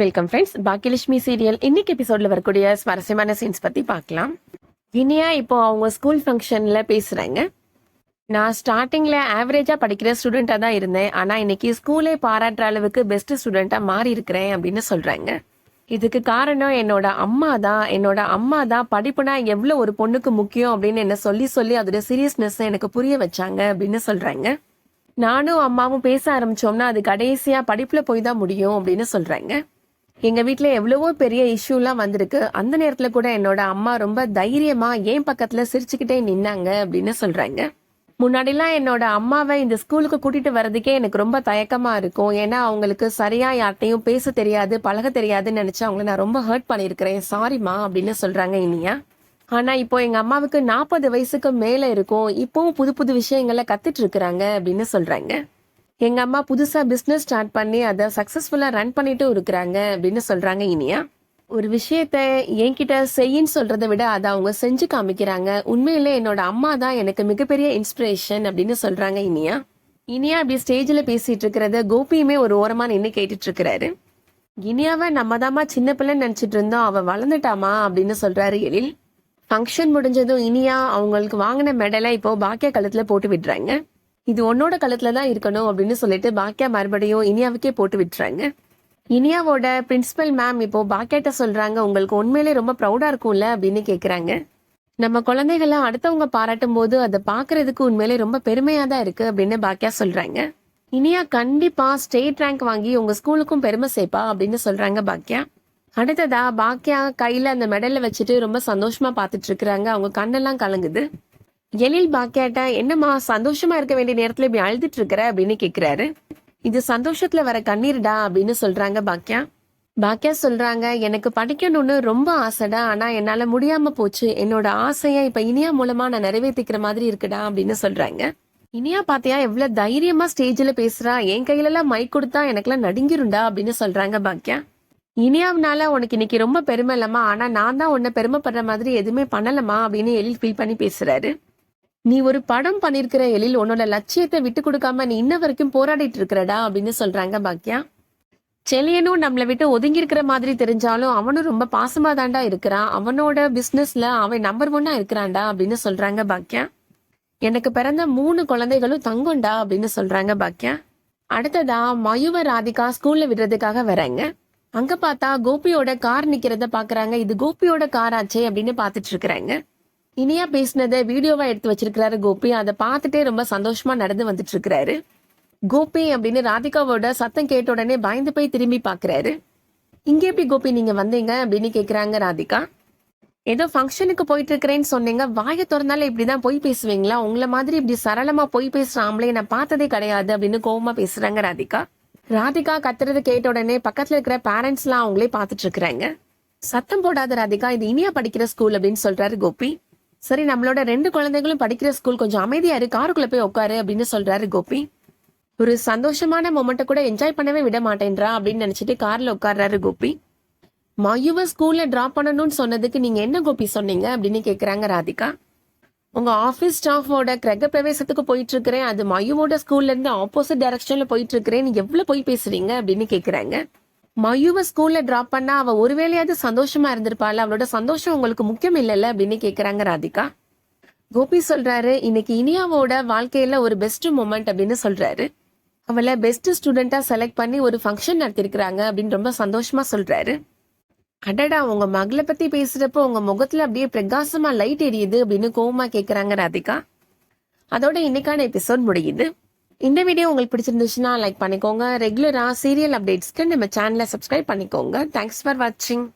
Welcome friends. Baakiyalakshmi serial இன்னைக்கு எபிசோட்ல வரக்கூடிய சுவாரஸ்யமான சீன்ஸ் பத்தி பார்க்கலாம். இனியா இப்போ அவங்க ஸ்கூல் ஃபங்க்ஷன்ல பேசுறாங்க. நான் ஸ்டார்டிங்ல ஆவரேஜா படிக்கிற ஸ்டூடெண்டா தான் இருந்தேன். ஆனா இன்னைக்கு ஸ்கூலே பாராட்டுற அளவுக்கு பெஸ்ட் ஸ்டூடெண்டா மாறி இருக்கிறேன் அப்படின்னு சொல்றாங்க. இதுக்கு காரணம் என்னோட அம்மா தான் படிப்புனா எவ்வளவு ஒரு பொண்ணுக்கு முக்கியம் அப்படின்னு என்ன சொல்லி சொல்லி அதோட சீரியஸ்னஸ் எனக்கு புரிய வச்சாங்க அப்படின்னு சொல்றாங்க. நானும் அம்மாவும் பேச ஆரம்பிச்சோம்னா அது கடைசியா படிப்புல போய் தான் முடியும் அப்படின்னு சொல்றாங்க. எங்க வீட்டுல எவ்வளவோ பெரிய இஷ்யூலாம் வந்திருக்கு. அந்த நேரத்துல கூட என்னோட அம்மா ரொம்ப தைரியமா என் பக்கத்துல சிரிச்சுக்கிட்டே நின்னாங்க அப்படின்னு சொல்றாங்க. முன்னாடிலாம் என்னோட அம்மாவை இந்த ஸ்கூலுக்கு கூட்டிட்டு வர்றதுக்கே எனக்கு ரொம்ப தயக்கமா இருக்கும். ஏன்னா அவங்களுக்கு சரியா யார்ட்டையும் பேச தெரியாது, பழக தெரியாதுன்னு நினைச்சு அவங்கள நான் ரொம்ப ஹர்ட் பண்ணிருக்கிறேன், சாரிமா அப்படின்னு சொல்றாங்க இனியா. ஆனா இப்போ எங்க அம்மாவுக்கு 40 வயசுக்கு மேல இருக்கும். இப்பவும் புது புது விஷயங்களை கத்துட்டு இருக்கிறாங்க அப்படின்னு சொல்றாங்க. எங்க அம்மா புதுசா பிசினஸ் ஸ்டார்ட் பண்ணி அதை சக்சஸ்ஃபுல்லா ரன் பண்ணிட்டும் இருக்கிறாங்க அப்படின்னு சொல்றாங்க இனியா. ஒரு விஷயத்த என்கிட்ட செய்யின்னு சொல்றதை விட அதை அவங்க செஞ்சு காமிக்கிறாங்க. உண்மையிலே என்னோட அம்மா தான் எனக்கு மிகப்பெரிய இன்ஸ்பிரேஷன் அப்படின்னு சொல்றாங்க இனியா. இனியா அப்படி ஸ்டேஜ்ல பேசிட்டு இருக்கிறத கோபியுமே ஒரு ஓரமா நின்று கேட்டுட்டு இருக்கிறாரு. இனியாவை நம்ம தாமா சின்ன பிள்ளைன்னு நினைச்சிட்டு இருந்தோம், அவ வளர்ந்துட்டாமா அப்படின்னு சொல்றாரு எழில். ஃபங்க்ஷன் முடிஞ்சதும் இனியா அவங்களுக்கு வாங்கின மெடலை இப்போ பாக்கியா கழுத்துல போட்டு விடுறாங்க. இது உன்னோட கழுத்துல தான் இருக்கணும் அப்படின்னு சொல்லிட்டு பாக்கியா மறுபடியும் இனியாவுக்கே போட்டு விட்டுறாங்க. இனியாவோட பிரின்சிபல் மேம் இப்போ பாக்கியாட்ட சொல்றாங்க, உங்களுக்கு உண்மையிலே ரொம்ப ப்ரௌடா இருக்கும்ல அப்படின்னு கேக்குறாங்க. நம்ம குழந்தைகளை அடுத்தவங்க பாராட்டும் போது அதை பாக்குறதுக்கு உண்மையிலே ரொம்ப பெருமையா தான் இருக்கு அப்படின்னு பாக்கியா சொல்றாங்க. இனியா கண்டிப்பா ஸ்டேட் ரேங்க் வாங்கி உங்க ஸ்கூலுக்கும் பெருமை சேர்ப்பா அப்படின்னு சொல்றாங்க பாக்கியா. அடுத்ததா பாக்கியா கையில அந்த மெடல்ல வச்சுட்டு ரொம்ப சந்தோஷமா பாத்துட்டு இருக்கிறாங்க. அவங்க கண்ணெல்லாம் கலங்குது. எழில் பாக்கியாட்ட, என்னம்மா சந்தோஷமா இருக்க வேண்டிய நேரத்துல இப்படி அழுதுட்டு இருக்கிற அப்படின்னு கேக்குறாரு. இது சந்தோஷத்துல வர கண்ணீர்டா அப்படின்னு சொல்றாங்க பாக்கியா. பாக்கியா சொல்றாங்க, எனக்கு படிக்கணும்னு ரொம்ப ஆசைடா, ஆனா என்னால முடியாம போச்சு. என்னோட ஆசைய இப்ப இனியா மூலமா நான் நிறைவேற்றிக்கிற மாதிரி இருக்குடா அப்படின்னு சொல்றாங்க. இனியா பாத்தியா எவ்வளவு தைரியமா ஸ்டேஜ்ல பேசுறா, என் கையில எல்லாம் மைக் கொடுத்தா எனக்கெல்லாம் நடுங்கிருண்டா அப்படின்னு சொல்றாங்க பாக்கியா. இனியாவனால உனக்கு இன்னைக்கு ரொம்ப பெருமை இல்லம்மா, ஆனா நான் தான் உன்னை பெருமைப்படுற மாதிரி எதுவுமே பண்ணலமா அப்படின்னு எழில் ஃபீல் பண்ணி பேசுறாரு. நீ ஒரு படம் பண்ணிருக்கிற எழில், உன்னோட லட்சியத்தை விட்டு கொடுக்காம நீ இன்ன வரைக்கும் போராடிட்டு இருக்கிறடா அப்படின்னு சொல்றாங்க பாக்கியா. செலியனும் நம்மளை விட்டு ஒதுங்கி இருக்கிற மாதிரி தெரிஞ்சாலும் அவனும் ரொம்ப பாசமா தாண்டா இருக்கிறான். அவனோட பிசினஸ்ல அவன் நம்பர் 1 இருக்கிறான்டா அப்படின்னு சொல்றாங்க பாக்கியா. எனக்கு பிறந்த 3 குழந்தைகளும் தங்கம்டா அப்படின்னு சொல்றாங்க பாக்கியா. அடுத்ததா மயுவ ராதிகா ஸ்கூல்ல விடுறதுக்காக வராங்க. அங்க பார்த்தா கோபியோட கார் நிக்கிறத பாக்குறாங்க. இது கோபியோட கார் ஆச்சே அப்படின்னு பாத்துட்டு இருக்கிறாங்க. இனியா பேசினதை வீடியோவா எடுத்து வச்சிருக்கிறாரு கோபி. அதை பார்த்துட்டே ரொம்ப சந்தோஷமா நடந்து வந்துட்டு இருக்கிறாரு. கோபி அப்படின்னு ராதிகாவோட சத்தம் கேட்ட உடனே பயந்து போய் திரும்பி பாக்குறாரு. இங்க எப்படி கோபி நீங்க வந்தீங்க அப்படின்னு கேக்குறாங்க ராதிகா. ஏதோ ஃபங்க்ஷனுக்கு போயிட்டு இருக்கிறேன்னு சொன்னீங்க, வாயை திறந்தாலும் இப்படிதான் போய் பேசுவீங்களா? உங்களை மாதிரி இப்படி சரளமா போய் பேசுற ஆம்பளை நான் பார்த்ததே கிடையாது அப்படின்னு கோவமா பேசுறாங்க ராதிகா. ராதிகா கத்துறது கேட்ட உடனே பக்கத்துல இருக்கிற பேரண்ட்ஸ் எல்லாம் அவங்களே பாத்துட்டு இருக்கிறாங்க. சத்தம் போடாத ராதிகா, இது இனியா படிக்கிற ஸ்கூல் அப்படின்னு சொல்றாரு கோபி. சரி, நம்மளோட 2 குழந்தைகளும் படிக்கிற ஸ்கூல், கொஞ்சம் அமைதியா இரு, காருக்குள்ள போய் உட்காரு அப்படின்னு சொல்றாரு கோபி. ஒரு சந்தோஷமான மொமெண்ட்டை கூட என்ஜாய் பண்ணவே விட மாட்டேன்றா அப்படின்னு நினைச்சிட்டு கார்ல உட்கார்றாரு கோபி. மயுவ ஸ்கூல்ல டிராப் பண்ணணும்னு சொன்னதுக்கு நீங்க என்ன கோபி சொன்னீங்க அப்படின்னு கேக்குறாங்க ராதிகா. உங்க ஆபீஸ் ஸ்டாஃபோட கிரக பிரவேசத்துக்கு போயிட்டு இருக்கிறேன், அது மயுவோட ஸ்கூல்ல இருந்து ஆப்போசிட் டைரக்ஷன்ல போயிட்டு இருக்கிறேன், நீங்க எவ்வளவு போய் பேசுறீங்க அப்படின்னு கேக்குறாங்க. மயுவ ஸ்கூல்ல டிராப் பண்ணா அவ ஒருவேளையாவது சந்தோஷமா இருந்திருப்பாள், அவளோட சந்தோஷம் உங்களுக்கு முக்கியம் இல்லைல்ல அப்படின்னு கேக்குறாங்க ராதிகா. கோபி சொல்றாரு, இன்னைக்கு இனியாவோட வாழ்க்கையில ஒரு பெஸ்ட் மொமெண்ட் அப்படின்னு சொல்றாரு. அவளை பெஸ்ட் ஸ்டூடெண்டா செலக்ட் பண்ணி ஒரு ஃபங்க்ஷன் நடத்திருக்கிறாங்க அப்படின்னு ரொம்ப சந்தோஷமா சொல்றாரு. அடடா, உங்க மகளை பத்தி பேசுறப்போ உங்க முகத்துல அப்படியே பிரகாசமா லைட் எரியுது அப்படின்னு கோவமா கேக்குறாங்க ராதிகா. அதோட இன்னைக்கான எபிசோட் முடியுது. இந்த வீடியோ உங்களுக்கு பிடிச்சிருந்துச்சுன்னா லைக் பண்ணிக்கோங்க. ரெகுலரா சீரியல் அப்டேட்ஸ்க்கு நம்ம சேனலை சப்ஸ்கிரைப் பண்ணிக்கோங்க. தேங்க்ஸ் ஃபார் வாட்சிங்.